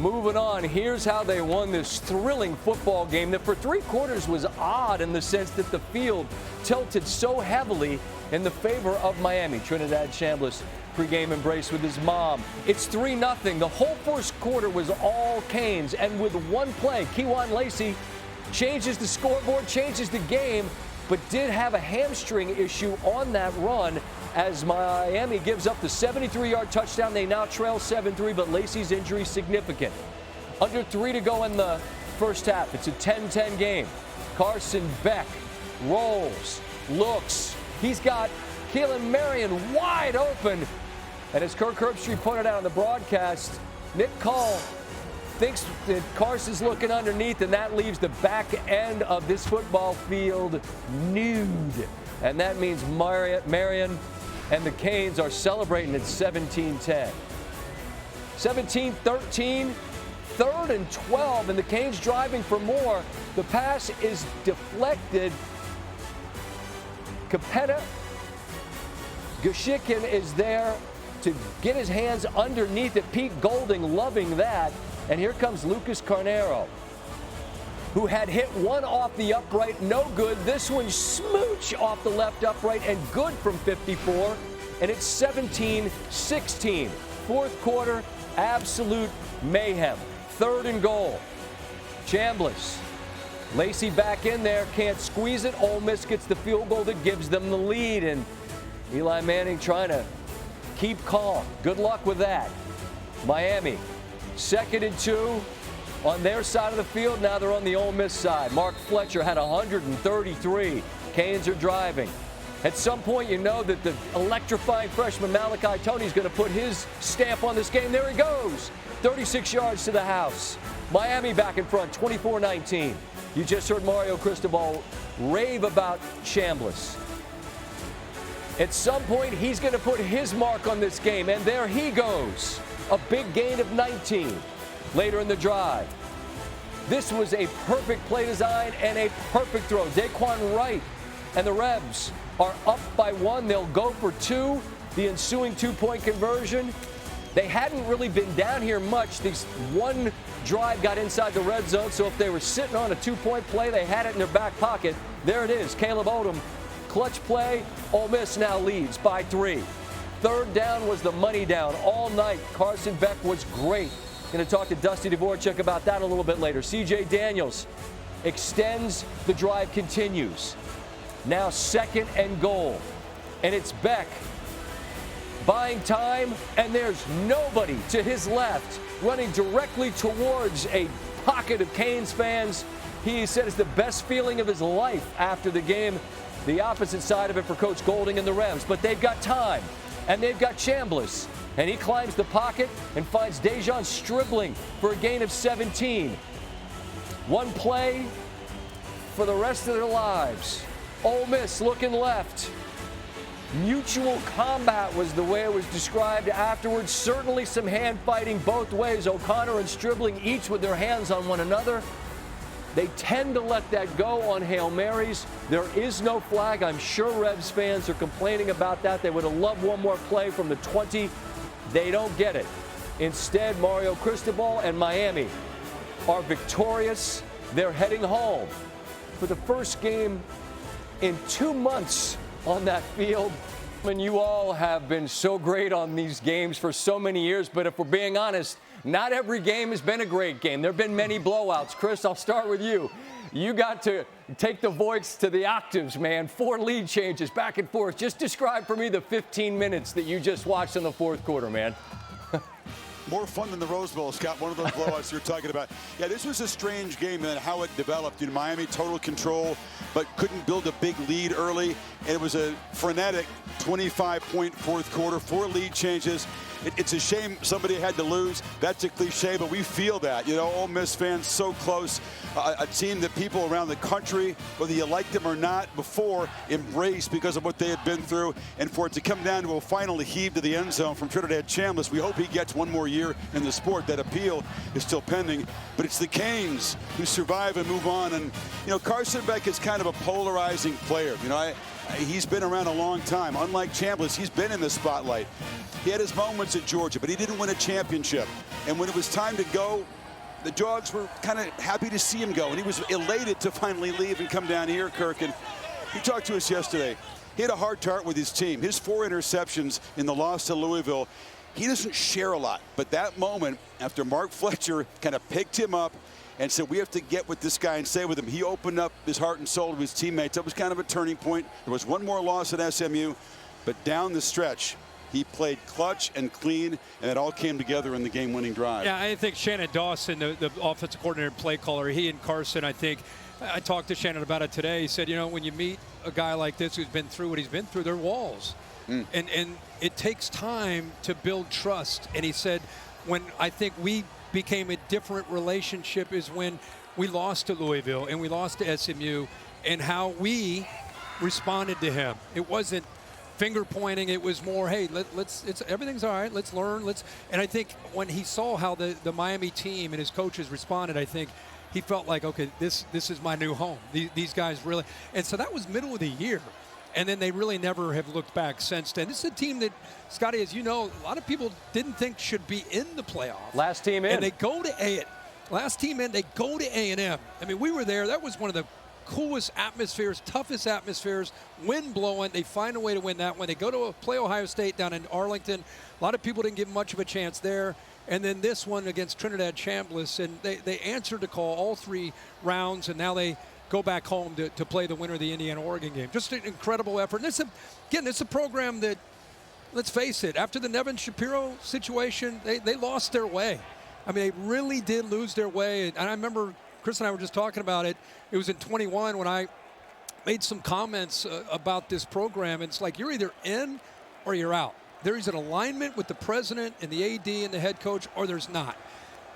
Moving on, here's how they won this thrilling football game that for 3 quarters was odd in the sense that the field tilted so heavily in the favor of Miami. Trinidad Chambliss pregame embrace with his mom. It's 3-0. The whole first quarter was all Canes, and with one play, Kewan Lacey changes the scoreboard, changes the game, but did have a hamstring issue on that run as Miami gives up the 73-yard touchdown. They now trail 7-3, but Lacey's injury significant. Under 3 to go in the first half. It's a 10-10 game. Carson Beck rolls, looks. He's got Keelan Marion wide open. And as Kirk Herbstreit pointed out on the broadcast, Nick Call thinks that Carson's looking underneath, and that leaves the back end of this football field nude. And that means Marion and the Canes are celebrating at 17-10. 17-13, 3rd and 12, and the Canes driving for more. The pass is deflected. Kapeta Gashikin is there to get his hands underneath it. Pete Golding loving that. And here comes Lucas Carnero, who had hit one off the upright, no good. This one smooch off the left upright and good from 54. And it's 17-16. Fourth quarter, absolute mayhem. 3rd and goal. Chambliss. Lacey back in there, can't squeeze it. Ole Miss gets the field goal that gives them the lead. And Eli Manning trying to keep calm. Good luck with that. Miami, 2nd and 2 on their side of the field. Now they're on the Ole Miss side. Mark Fletcher had 133. Canes are driving. At some point, you know that the electrifying freshman Malachi Tony is going to put his stamp on this game. There he goes. 36 yards to the house. Miami back in front, 24-19. You just heard Mario Cristobal rave about Chambliss. At some point, he's going to put his mark on this game, and there he goes. A big gain of 19 later in the drive. This was a perfect play design and a perfect throw. Daquan Wright and the Rebs are up by 1. They'll go for 2. The ensuing 2-point conversion. They hadn't really been down here much. This one drive got inside the red zone, so if they were sitting on a 2-point play, they had it in their back pocket. There it is, Caleb Odom. Clutch play. Ole Miss now leads by 3. 3rd down was the money down all night. Carson Beck was great. Going to talk to Dusty Dvorak about that a little bit later. C.J. Daniels extends. The drive continues. Now 2nd and goal. And it's Beck buying time, and there's nobody to his left running directly towards a pocket of Canes fans. He said it's the best feeling of his life after the game. The opposite side of it for Coach Golding and the Revs. But they've got time, and they've got Chambliss. And he climbs the pocket and finds Dejon Stribling for a gain of 17. One play for the rest of their lives. Ole Miss looking left. Mutual combat was the way it was described afterwards. Certainly some hand fighting both ways. O'Connor and Stribling each with their hands on one another. They tend to let that go on Hail Marys. There is no flag. I'm sure Revs fans are complaining about that. They would have loved one more play from the 20. They don't get it. Instead, Mario Cristobal and Miami are victorious. They're heading home for the first game in 2 months on that field. And you all have been so great on these games for so many years, but if we're being honest, not every game has been a great game. There have been many blowouts. Chris, I'll start with you. You got to take the voice to the octaves, man. 4 lead changes back and forth. Just describe for me the 15 minutes that you just watched in the fourth quarter, man. More fun than the Rose Bowl, Scott. One of those blowouts you're talking about. Yeah, this was a strange game and how it developed. You know, Miami total control, but couldn't build a big lead early. And it was a frenetic 25-point fourth quarter, 4 lead changes. It's a shame somebody had to lose. That's a cliche, but we feel that. You know, Ole Miss fans so close. A team that people around the country, whether you liked them or not before, embraced because of what they had been through. And for it to come down to a final heave to the end zone from Trinidad Chambliss, we hope he gets one more year in the sport. That appeal is still pending. But it's the Canes who survive and move on. And, you know, Carson Beck is kind of a polarizing player. You know, He's been around a long time. Unlike Chambliss, he's been in the spotlight. He had his moments at Georgia, but he didn't win a championship. And when it was time to go, the Dogs were kind of happy to see him go. And he was elated to finally leave and come down here, Kirk. And he talked to us yesterday. He had a hard start with his team. His 4 interceptions in the loss to Louisville, he doesn't share a lot. But that moment, after Mark Fletcher kind of picked him up and said, we have to get with this guy and stay with him, he opened up his heart and soul to his teammates. That was kind of a turning point. There was one more loss at SMU, but down the stretch, he played clutch and clean, and it all came together in the game-winning drive. Yeah, I think Shannon Dawson, the offensive coordinator and play caller, he and Carson, I think, I talked to Shannon about it today. He said, you know, when you meet a guy like this who's been through what he's been through, they're walls. And it takes time to build trust. And he said, when I think we became a different relationship is when we lost to Louisville and we lost to SMU, and how we responded to him. It wasn't finger pointing. It was more, hey, everything's all right. Let's learn. And I think when he saw how the Miami team and his coaches responded, I think he felt like, okay, this is my new home. These guys really, and so that was middle of the year. And then they really never have looked back since then. This is a team that, Scotty, as you know, a lot of people didn't think should be in the playoff. Last team in. And they go to last team in, they go to A&M. I mean, we were there. That was one of the coolest atmospheres, toughest atmospheres, wind blowing. They find a way to win that one. They go to play Ohio State down in Arlington. A lot of people didn't give much of a chance there. And then this one against Trinidad Chambliss, and they answered the call all 3 rounds, and now they go back home to play the winner of the Indiana-Oregon game. Just an incredible effort. And this is a program that, let's face it, after the Nevin Shapiro situation, they lost their way. I mean, they really did lose their way. And I remember Chris and I were just talking about it. It was in 21 when I made some comments about this program. And it's like, you're either in or you're out. There is an alignment with the president and the AD and the head coach, or there's not.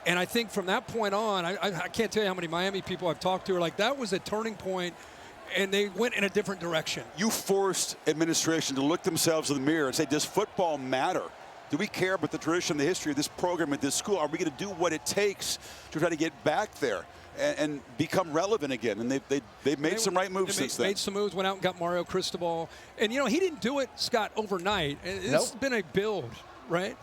And I think from that point on, I can't tell you how many Miami people I've talked to are like, that was a turning point, and they went in a different direction. You forced administration to look themselves in the mirror and say, does football matter? Do we care about the tradition, the history of this program at this school? Are we going to do what it takes to try to get back there and become relevant again? And they've made some right moves since then. Made some moves, went out and got Mario Cristobal. And, you know, he didn't do it, Scott, overnight. This has been a build, right?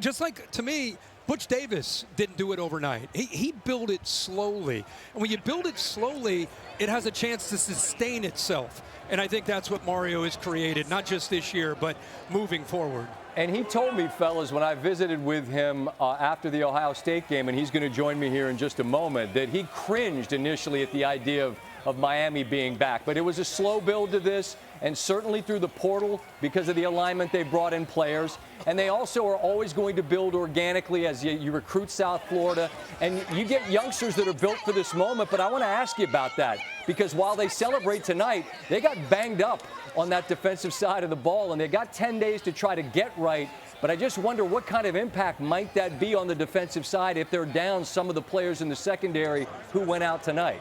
Just like, to me, Butch Davis didn't do it overnight. He built it slowly. And when you build it slowly, it has a chance to sustain itself. And I think that's what Mario has created, not just this year, but moving forward. And he told me, fellas, when I visited with him after the Ohio State game, and he's going to join me here in just a moment, that he cringed initially at the idea of Miami being back. But it was a slow build to this, and certainly through the portal because of the alignment they brought in players. And they also are always going to build organically as you recruit South Florida. And you get youngsters that are built for this moment. But I want to ask you about that, because while they celebrate tonight, they got banged up on that defensive side of the ball, and they got 10 days to try to get right. But I just wonder what kind of impact might that be on the defensive side if they're down some of the players in the secondary who went out tonight.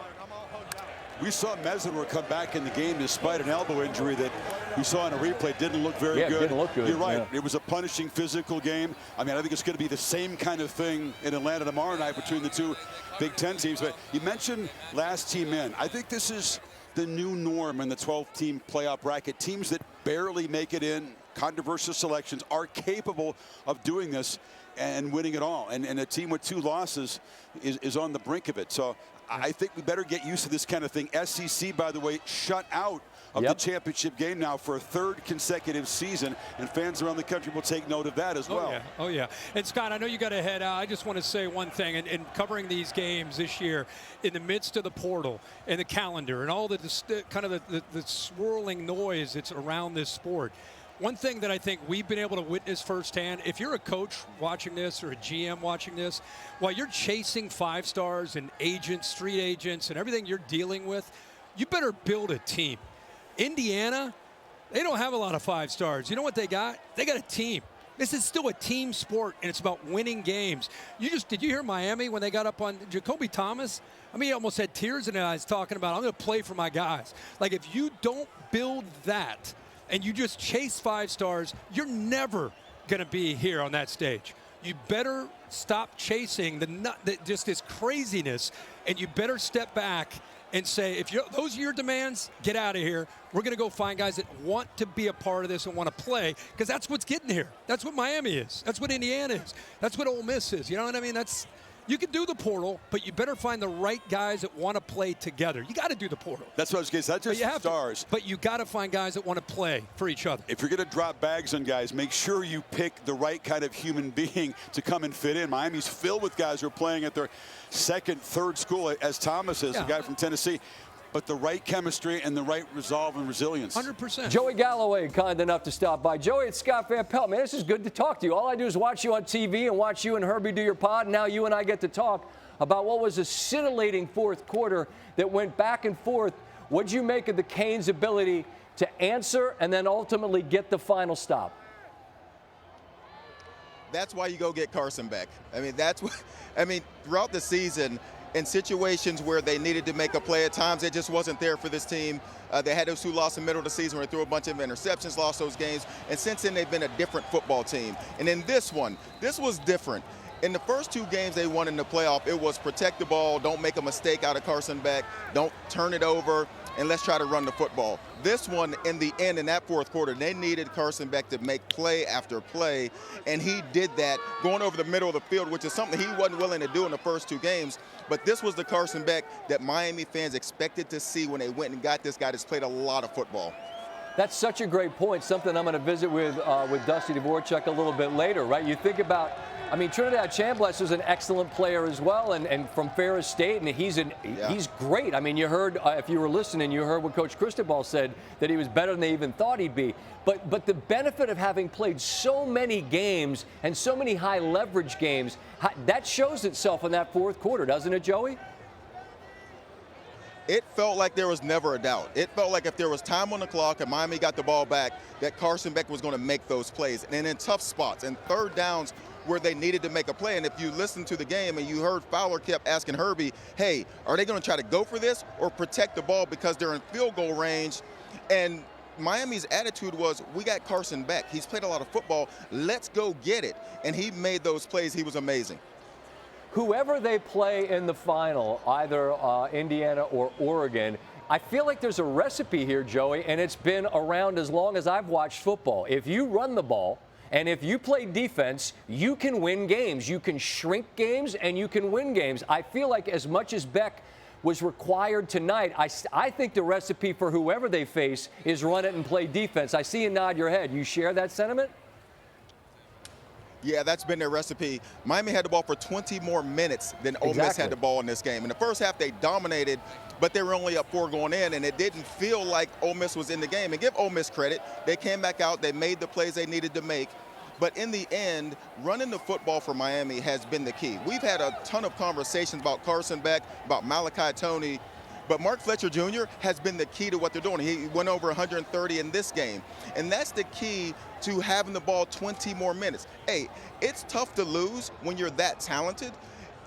We saw Mesler come back in the game despite an elbow injury that we saw in a replay. Didn't look very good. Didn't look good. You're right. Yeah. It was a punishing physical game. I mean, I think it's going to be the same kind of thing in Atlanta tomorrow night between the 2 Big Ten teams. But you mentioned last team in. I think this is the new norm in the 12-team playoff bracket. Teams that barely make it in, controversial selections, are capable of doing this and winning it all. And a team with 2 losses is on the brink of it. So I think we better get used to this kind of thing. SEC, by the way, shut out of the championship game now for a 3rd consecutive season, and fans around the country will take note of that as well. Oh, yeah. And, Scott, I know you got to head out. I just want to say one thing. In covering these games this year, in the midst of the portal and the calendar and all the swirling noise that's around this sport, one thing that I think we've been able to witness firsthand, if you're a coach watching this or a GM watching this, while you're chasing 5 stars and agents, street agents, and everything you're dealing with, you better build a team. Indiana, they don't have a lot of 5 stars. You know what they got? They got a team. This is still a team sport, and it's about winning games. Did you hear Miami when they got up on Jacoby Thomas? I mean, he almost had tears in his eyes talking about, I'm going to play for my guys. Like, if you don't build that, and you just chase 5 stars, you're never going to be here on that stage. You better stop chasing just this craziness, and you better step back and say, if those are your demands, get out of here. We're going to go find guys that want to be a part of this and want to play, because that's what's getting here. That's what Miami is. That's what Indiana is. That's what Ole Miss is. You know what I mean? You can do the portal, but you better find the right guys that want to play together. You got to do the portal. That's what I was going to say. That's just stars. But you got to find guys that want to play for each other. If you're going to drop bags on guys, make sure you pick the right kind of human being to come and fit in. Miami's filled with guys who are playing at their second, third school, as Thomas is, a guy from Tennessee. But the right chemistry and the right resolve and resilience. 100%. Joey Galloway, kind enough to stop by. Joey, it's Scott Van Pelt. Man, this is good to talk to you. All I do is watch you on TV and watch you and Herbie do your pod. And now you and I get to talk about what was a scintillating fourth quarter that went back and forth. What'd you make of the Canes' ability to answer and then ultimately get the final stop? That's why you go get Carson Beck. Throughout the season, in situations where they needed to make a play at times, it just wasn't there for this team. They had those two losses in the middle of the season where they threw a bunch of interceptions, lost those games, and since then they've been a different football team. And in this one, this was different. In the first two games they won in the playoff, it was protect the ball, don't make a mistake out of Carson Beck, don't turn it over, and let's try to run the football. This one, in the end, in that fourth quarter, they needed Carson Beck to make play after play, and he did that going over the middle of the field, which is something he wasn't willing to do in the first two games. But this was the Carson Beck that Miami fans expected to see when they went and got this guy that's played a lot of football. That's such a great point, something I'm going to visit with Dusty Dvorak a little bit later, right? You think about, Trinidad Chambliss is an excellent player as well, and from Ferris State, and he's great. You heard, if you were listening, you heard what Coach Cristobal said, that he was better than they even thought he'd be. But the benefit of having played so many games and so many high leverage games, that shows itself in that fourth quarter, doesn't it, Joey? It felt like there was never a doubt. It felt like if there was time on the clock and Miami got the ball back, that Carson Beck was going to make those plays. And in tough spots and third downs where they needed to make a play. And if you listened to the game and you heard Fowler kept asking Herbie, hey, are they going to try to go for this or protect the ball because they're in field goal range? And Miami's attitude was, we got Carson Beck. He's played a lot of football. Let's go get it. And he made those plays. He was amazing. Whoever they play in the final, either Indiana or Oregon, I feel like there's a recipe here, Joey, and it's been around as long as I've watched football. If you run the ball and if you play defense, you can win games. You can shrink games and you can win games. I feel like as much as Beck was required tonight, I think the recipe for whoever they face is run it and play defense. I see you nod your head. You share that sentiment? Yeah, that's been their recipe. Miami had the ball for 20 more minutes than Ole Miss had the ball in this game. In the first half, they dominated, but they were only up 4 going in, and it didn't feel like Ole Miss was in the game. And give Ole Miss credit. They came back out. They made the plays they needed to make. But in the end, running the football for Miami has been the key. We've had a ton of conversations about Carson Beck, about Malachi Toney, but Mark Fletcher Jr. has been the key to what they're doing. He went over 130 in this game. And that's the key to having the ball 20 more minutes. Hey, it's tough to lose when you're that talented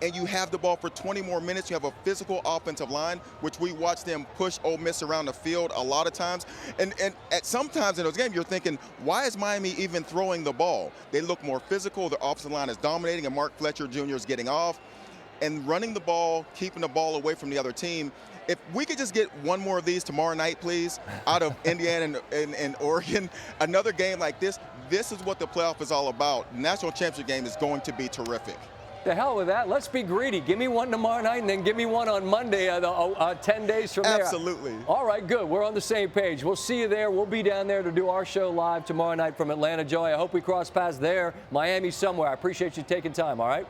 and you have the ball for 20 more minutes. You have a physical offensive line, which we watched them push Ole Miss around the field a lot of times. And at some times in those games, you're thinking, why is Miami even throwing the ball? They look more physical. The offensive line is dominating, and Mark Fletcher Jr. is getting off. And running the ball, keeping the ball away from the other team. If we could just get one more of these tomorrow night, please, out of Indiana and Oregon, another game like this is what the playoff is all about. The national championship game is going to be terrific. The hell with that. Let's be greedy. Give me one tomorrow night and then give me one on Monday, 10 days from there. Absolutely. All right, good. We're on the same page. We'll see you there. We'll be down there to do our show live tomorrow night from Atlanta. Joey, I hope we cross paths there. Miami somewhere. I appreciate you taking time, all right?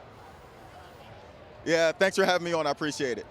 Yeah, thanks for having me on. I appreciate it.